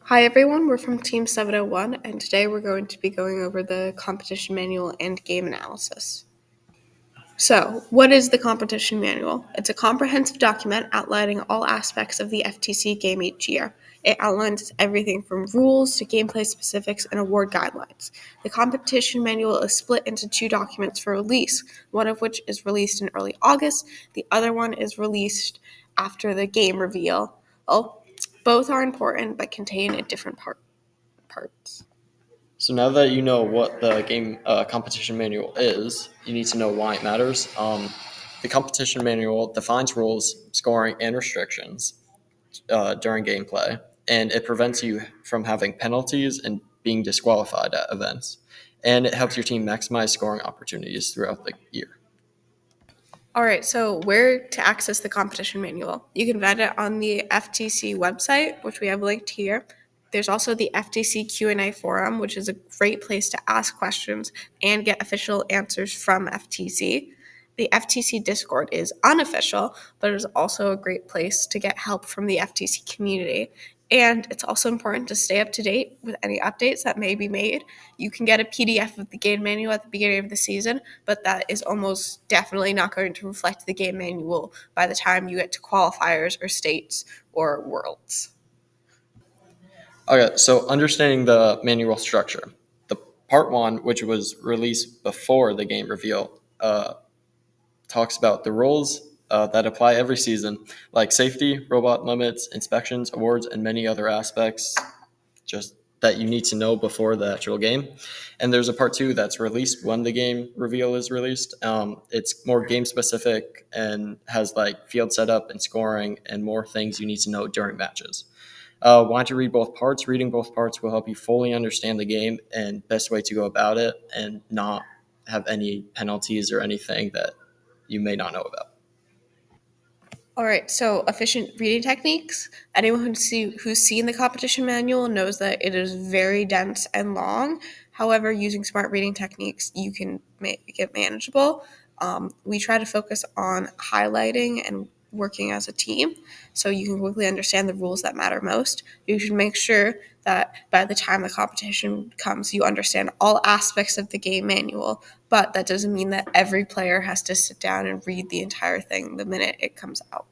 Hi everyone, we're from Team 701 and today we're going to be going over the competition manual and game analysis. So, what is the competition manual? It's a comprehensive document outlining all aspects of the FTC game each year. It outlines everything from rules to gameplay specifics and award guidelines. The competition manual is split into two documents for release, one of which is released in early August, the other one is released after the game reveal. Both are important but contain a different parts. So now that you know what the game competition manual is, you need to know why it matters. The competition manual defines rules, scoring, and restrictions during gameplay, and it prevents you from having penalties and being disqualified at events. And it helps your team maximize scoring opportunities throughout the year. All right, so where to access the competition manual? You can find it on the FTC website, which we have linked here. There's also the FTC Q&A forum, which is a great place to ask questions and get official answers from FTC. The FTC Discord is unofficial, but it is also a great place to get help from the FTC community. And it's also important to stay up to date with any updates that may be made. You can get a PDF of the game manual at the beginning of the season, but that is almost definitely not going to reflect the game manual by the time you get to qualifiers or states or worlds. Okay, so understanding the manual structure. The part one, which was released before the game reveal, talks about the rules that apply every season, like safety, robot limits, inspections, awards, and many other aspects just that you need to know before the actual game. And there's a part two that's released when the game reveal is released. It's more game specific and has like field setup and scoring and more things you need to know during matches. Want to read both parts? Reading both parts will help you fully understand the game and best way to go about it and not have any penalties or anything that you may not know about. All right, so efficient reading techniques. Anyone who's seen the competition manual knows that it is very dense and long. However, using smart reading techniques, you can make it manageable. We try to focus on highlighting and working as a team so you can quickly understand the rules that matter most. You should make sure that by the time the competition comes, you understand all aspects of the game manual, but that doesn't mean that every player has to sit down and read the entire thing the minute it comes out.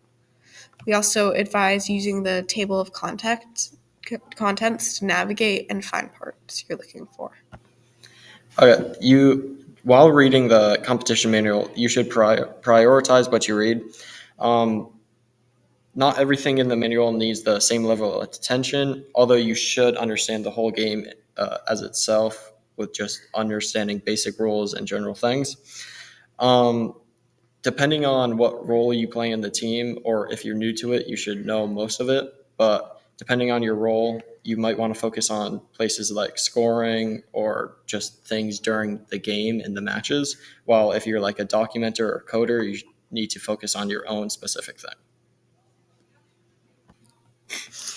We also advise using the table of contents to navigate and find parts you're looking for. Okay, while reading the competition manual, you should prioritize what you read. Um, Not everything in the manual needs the same level of attention, although you should understand the whole game as itself with just understanding basic rules and general things. Um, Depending on what role you play in the team, or if you're new to it, you should know most of it. But depending on your role, you might want to focus on places like scoring or just things during the game and the matches. While if you're like a documenter or coder, you need to focus on your own specific thing.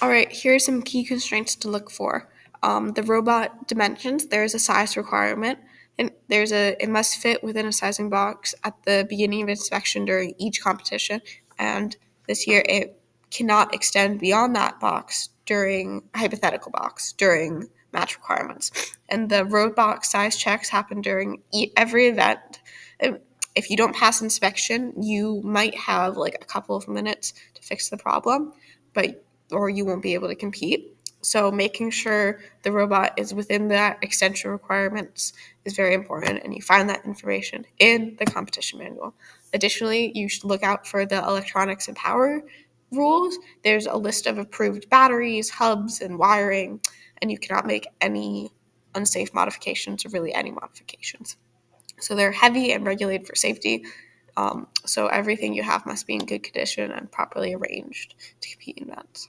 All right, here are some key constraints to look for. The robot dimensions, there's a size requirement, and it must fit within a sizing box at the beginning of inspection during each competition, and this year it cannot extend beyond that box during hypothetical box during match requirements. And the robot size checks happen during every event. If you don't pass inspection, you might have like a couple of minutes to fix the problem, but or you won't be able to compete. So making sure the robot is within that extension requirements is very important, and you find that information in the competition manual. Additionally, you should look out for the electronics and power rules. There's a list of approved batteries, hubs, and wiring, and you cannot make any unsafe modifications or really any modifications. So they're heavy and regulated for safety. So everything you have must be in good condition and properly arranged to compete in events.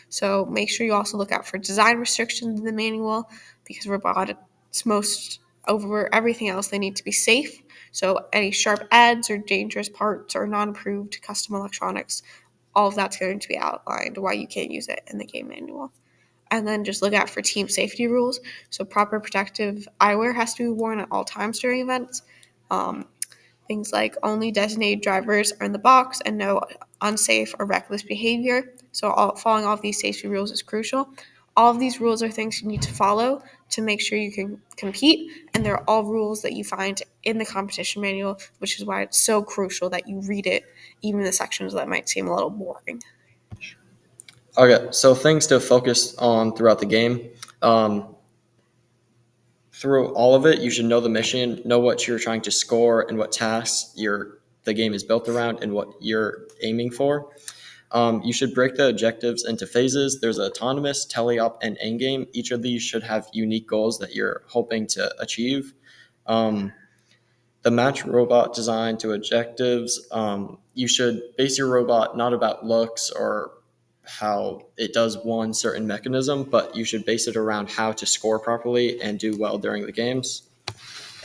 So make sure you also look out for design restrictions in the manual because robotics most over everything else, they need to be safe. So any sharp edges or dangerous parts or non-approved custom electronics, all of that's going to be outlined why you can't use it in the game manual. And then just look out for team safety rules. So proper protective eyewear has to be worn at all times during events. Um, Things like only designated drivers are in the box and no unsafe or reckless behavior. So following all of these safety rules is crucial. All of these rules are things you need to follow to make sure you can compete, and they're all rules that you find in the competition manual, which is why it's so crucial that you read it, even the sections that might seem a little boring. Okay, so things to focus on throughout the game. Through all of it, you should know the mission, know what you're trying to score, and what tasks the game is built around, and what you're aiming for. You should break the objectives into phases. There's autonomous, teleop, and endgame. Each of these should have unique goals that you're hoping to achieve. Um, the match robot design to objectives. You should base your robot not about looks or how it does one certain mechanism, but you should base it around how to score properly and do well during the games.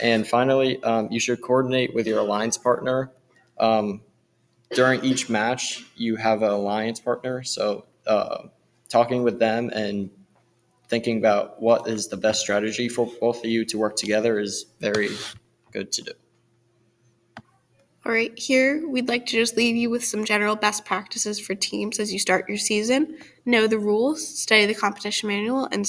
And finally, you should coordinate with your alliance partner. Um, During each match, you have an alliance partner. So, talking with them and thinking about what is the best strategy for both of you to work together is very good to do. All right, here we'd like to just leave you with some general best practices for teams as you start your season. Know the rules, study the competition manual, and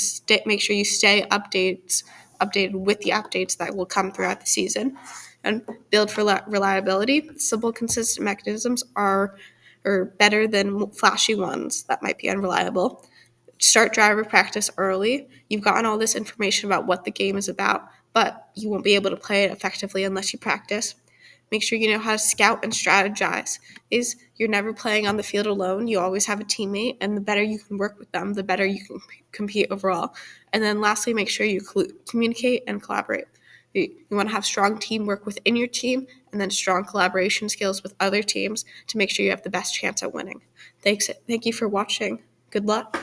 make sure you stay updated with the updates that will come throughout the season. And build for reliability. Simple, consistent mechanisms are better than flashy ones that might be unreliable. Start driver practice early. You've gotten all this information about what the game is about, but you won't be able to play it effectively unless you practice. Make sure you know how to scout and strategize. Is you're never playing on the field alone. You always have a teammate, and the better you can work with them, the better you can compete overall. And then lastly, make sure you communicate and collaborate. You want to have strong teamwork within your team, and then strong collaboration skills with other teams to make sure you have the best chance at winning. Thank you for watching. Good luck.